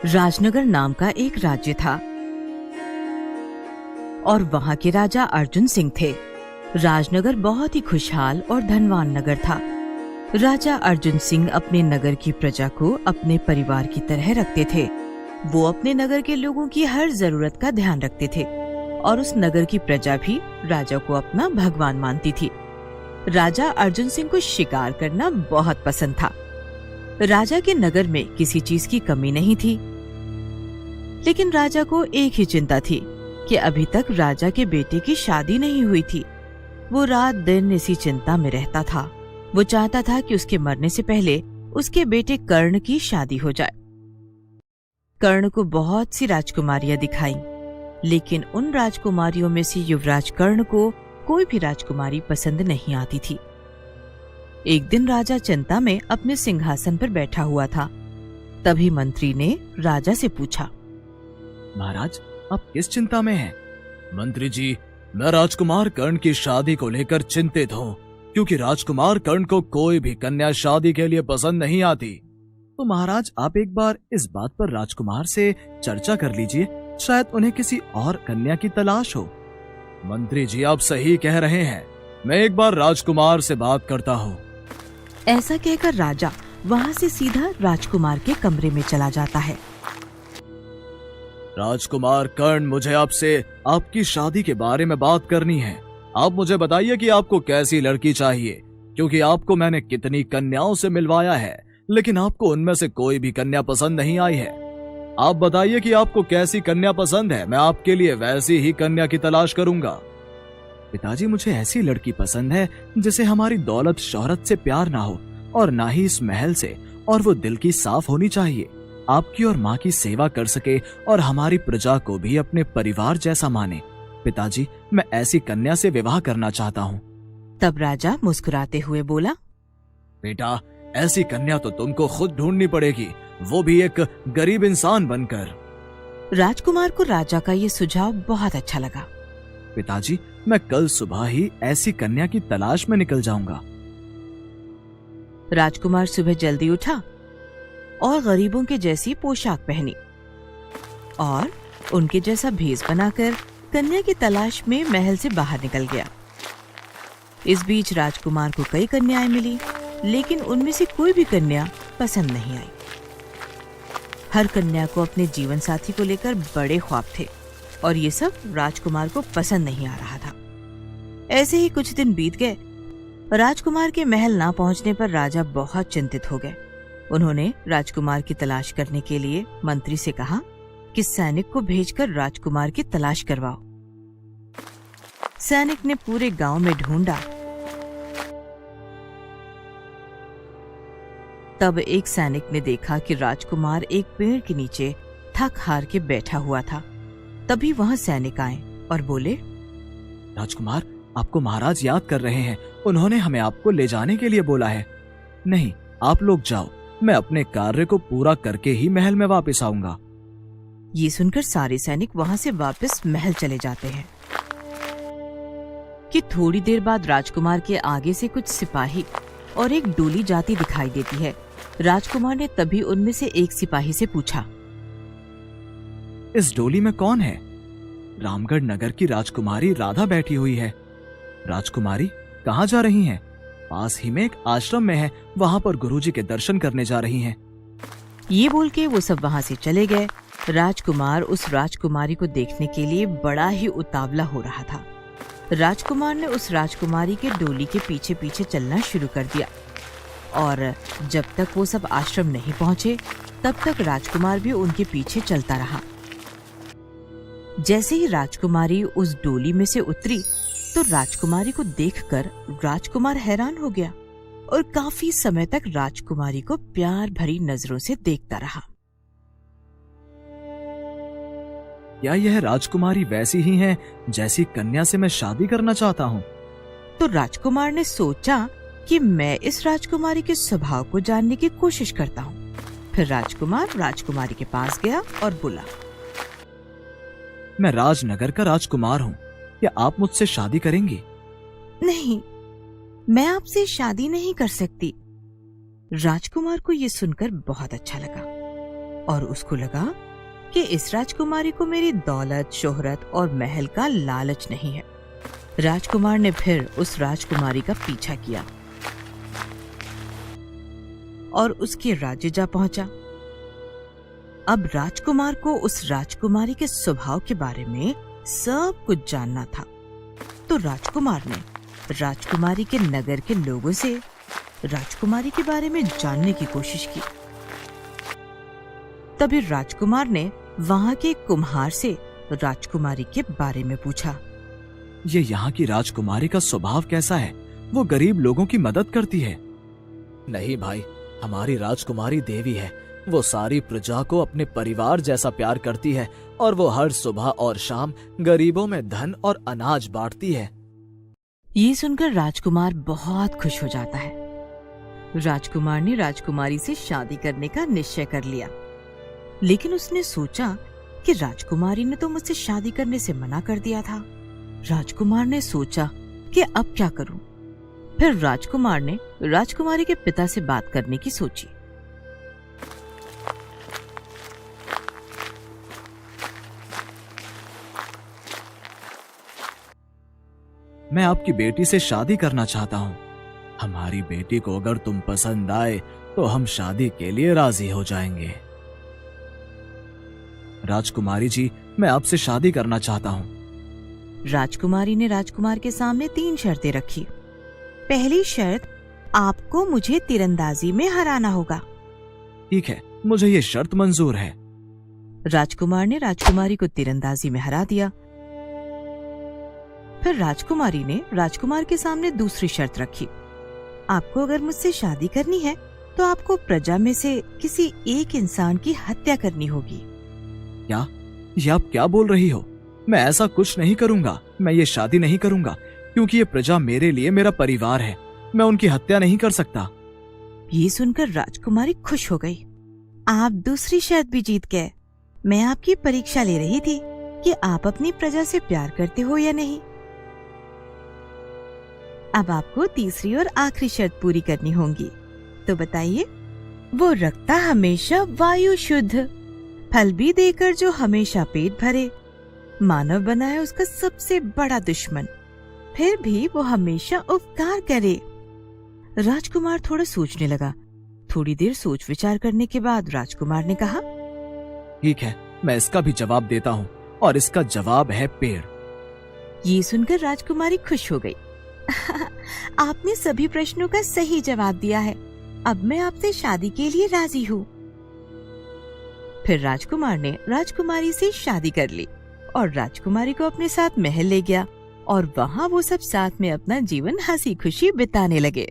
राजनगर नाम का एक राज्य था और वहां के राजा अर्जुन सिंह थे। राजनगर बहुत ही खुशहाल और धनवान नगर था। राजा अर्जुन सिंह अपने नगर की प्रजा को अपने परिवार की तरह रखते थे। वो अपने नगर के लोगों की हर जरूरत का ध्यान रखते थे और उस नगर की प्रजा भी राजा को अपना भगवान मानती थी। राजा अर्जुन सिंह को शिकार करना बहुत पसंद था। राजा के नगर में किसी चीज की कमी नहीं थी, लेकिन राजा को एक ही चिंता थी कि अभी तक राजा के बेटे की शादी नहीं हुई थी। वो रात दिन इसी चिंता में रहता था। वो चाहता था कि उसके मरने से पहले उसके बेटे कर्ण की शादी हो जाए। कर्ण को बहुत सी राजकुमारियां दिखाई, लेकिन उन राजकुमारियों में से युवराज कर्ण को कोई भी राजकुमारी पसंद नहीं आती थी। एक दिन राजा चिंता में अपने सिंहासन पर बैठा हुआ था। तभी मंत्री ने राजा से पूछा, महाराज, आप किस चिंता में हैं? मंत्री जी, मैं राजकुमार कर्ण की शादी को लेकर चिंतित हूँ, क्योंकि राजकुमार कर्ण को कोई भी कन्या शादी के लिए पसंद नहीं आती। तो महाराज, आप एक बार इस बात पर राजकुमार से चर्चा कर लीजिए, शायद उन्हें किसी और कन्या की तलाश हो। मंत्री जी, आप सही कह रहे हैं, मैं एक बार राजकुमार से बात करता हूँ। ऐसा कहकर राजा वहाँ से सीधा राजकुमार के कमरे में चला जाता है। राजकुमार कर्ण, मुझे आपसे आपकी शादी के बारे में बात करनी है। आप मुझे बताइए कि आपको कैसी लड़की चाहिए, क्योंकि आपको मैंने कितनी कन्याओं से मिलवाया है, लेकिन आपको उनमें से कोई भी कन्या पसंद नहीं आई है। आप बताइए कि आपको कैसी कन्या पसंद है, मैं आपके लिए वैसी ही कन्या की तलाश करूंगा। पिताजी, मुझे ऐसी लड़की पसंद है जिसे हमारी दौलत शोहरत से प्यार ना हो और ना ही इस महल से, और वो दिल की साफ होनी चाहिए, आपकी और माँ की सेवा कर सके और हमारी प्रजा को भी अपने परिवार जैसा माने। पिताजी, मैं ऐसी कन्या से विवाह करना चाहता हूँ। तब राजा मुस्कुराते हुए बोला, बेटा, ऐसी कन्या तो तुमको खुद ढूंढनी पड़ेगी, वो भी एक गरीब इंसान बनकर। राजकुमार को राजा का ये सुझाव बहुत अच्छा लगा। पिताजी, मैं कल सुबह ही ऐसी कन्या की तलाश में निकल जाऊंगा। राजकुमार सुबह जल्दी उठा और गरीबों के जैसी पोशाक पहनी और उनके जैसा भेष बनाकर कन्या की तलाश में महल से बाहर निकल गया। इस बीच राजकुमार को कई कन्याएं मिली, लेकिन उनमें से कोई भी कन्या पसंद नहीं आई। हर कन्या को अपने जीवन साथी को लेकर बड़े ख्वाब थे और ये सब राजकुमार को पसंद नहीं आ रहा था। ऐसे ही कुछ दिन बीत गए। राजकुमार के महल ना पहुंचने पर राजा बहुत चिंतित हो गए। उन्होंने राजकुमार की तलाश करने के लिए मंत्री से कहा कि सैनिक को भेजकर राजकुमार की तलाश करवाओ। सैनिक ने पूरे गांव में ढूंढा। तब एक सैनिक ने देखा कि राजकुमार एक पेड़ के नीचे थक हार के बैठा हुआ था। तभी वहां सैनिक आए और बोले, राजकुमार, आपको महाराज याद कर रहे हैं, उन्होंने हमें आपको ले जाने के लिए बोला है। नहीं, आप लोग जाओ, मैं अपने कार्य को पूरा करके ही महल में वापस आऊंगा। ये सुनकर सारे सैनिक वहां से वापस महल चले जाते हैं कि थोड़ी देर बाद राजकुमार के आगे से कुछ सिपाही और एक डोली जाती दिखाई देती है। राजकुमार ने तभी उनमें से एक सिपाही से पूछा, इस डोली में कौन है? रामगढ़ नगर की राजकुमारी राधा बैठी हुई है। राजकुमारी, कहाँ जा रही हैं? पास ही में एक आश्रम में है, वहाँ पर गुरुजी के दर्शन करने जा रही हैं। ये बोल के वो सब वहाँ से चले गए। राजकुमार उस राजकुमारी को देखने के लिए बड़ा ही उतावला हो रहा था। राजकुमार ने उस राजकुमारी के डोली के पीछे पीछे चलना शुरू कर दिया और जब तक वो सब आश्रम नहीं पहुंचे तब तक राजकुमार भी उनके पीछे चलता रहा। जैसे ही राजकुमारी उस डोली में से उतरी तो राजकुमारी को देखकर राजकुमार हैरान हो गया और काफी समय तक राजकुमारी को प्यार भरी नजरों से देखता रहा। क्या यह राजकुमारी वैसी ही है जैसी कन्या से मैं शादी करना चाहता हूँ? तो राजकुमार ने सोचा कि मैं इस राजकुमारी के स्वभाव को जानने की कोशिश करता हूँ। फिर राजकुमार राजकुमारी के पास गया और बोला, मैं राजनगर का राजकुमार हूँ, क्या आप मुझसे शादी करेंगी? नहीं, मैं आपसे शादी नहीं कर सकती। राजकुमार को ये सुनकर बहुत अच्छा लगा और उसको लगा कि इस राजकुमारी को मेरी दौलत, शोहरत और महल का लालच नहीं है। राजकुमार ने फिर उस राजकुमारी का पीछा किया और उसके राज्य जा पहुंचा। अब राजकुमार को उस राजकुमारी के स्वभाव के बारे में सब कुछ जानना था, तो राजकुमार ने राजकुमारी के नगर के लोगों से राजकुमारी के बारे में जानने की कोशिश की। तभी राजकुमार ने वहां के कुम्हार से राजकुमारी के बारे में पूछा। ये यहाँ की राजकुमारी का स्वभाव कैसा है? वो गरीब लोगों की मदद करती है? नहीं भाई, हमारी राजकुमारी देवी है। वो सारी प्रजा को अपने परिवार जैसा प्यार करती है और वो हर सुबह और शाम गरीबों में धन और अनाज बांटती है। ये सुनकर राजकुमार बहुत खुश हो जाता है। राजकुमार ने राजकुमारी से शादी करने का निश्चय कर लिया, लेकिन उसने सोचा कि राजकुमारी ने तो मुझसे शादी करने से मना कर दिया था। राजकुमार ने सोचा कि अब क्या करूं? फिर राजकुमार ने राजकुमारी के पिता से बात करने की सोची। मैं आपकी बेटी से शादी करना चाहता हूँ। हमारी बेटी को अगर तुम पसंद आए तो हम शादी के लिए राजी हो जाएंगे। राजकुमारी जी, मैं आपसे शादी करना चाहता हूँ। राजकुमारी ने राजकुमार के सामने 3 शर्तें रखी। पहली शर्त, आपको मुझे तीरंदाजी में हराना होगा। ठीक है, मुझे ये शर्त मंजूर है। राजकुमार ने राजकुमारी को तीरंदाजी में हरा दिया। फिर राजकुमारी ने राजकुमार के सामने दूसरी शर्त रखी। आपको अगर मुझसे शादी करनी है तो आपको प्रजा में से किसी एक इंसान की हत्या करनी होगी। क्या? ये आप क्या बोल रही हो? मैं ऐसा कुछ नहीं करूंगा। मैं ये शादी नहीं करूंगा क्योंकि ये प्रजा मेरे लिए मेरा परिवार है। मैं उनकी हत्या नहीं कर सकता। ये सुनकर राजकुमारी खुश हो गई। आप दूसरी शर्त भी जीत गए। मैं आपकी परीक्षा ले रही थी कि आप अपनी प्रजा से प्यार करते हो या नहीं। अब आपको तीसरी और आखिरी शर्त पूरी करनी होगी। तो बताइए, वो रखता हमेशा वायु शुद्ध, फल भी देकर जो हमेशा पेट भरे, मानव बनाए उसका सबसे बड़ा दुश्मन, फिर भी वो हमेशा उपकार करे। राजकुमार थोड़ा सोचने लगा। थोड़ी देर सोच विचार करने के बाद राजकुमार ने कहा, ठीक है, मैं इसका भी जवाब देता हूँ और इसका जवाब है पेड़। ये सुनकर राजकुमारी खुश हो गई। आपने सभी प्रश्नों का सही जवाब दिया है। अब मैं आपसे शादी के लिए राजी हूँ। फिर राजकुमार ने राजकुमारी से शादी कर ली और राजकुमारी को अपने साथ महल ले गया और वहाँ वो सब साथ में अपना जीवन हंसी खुशी बिताने लगे।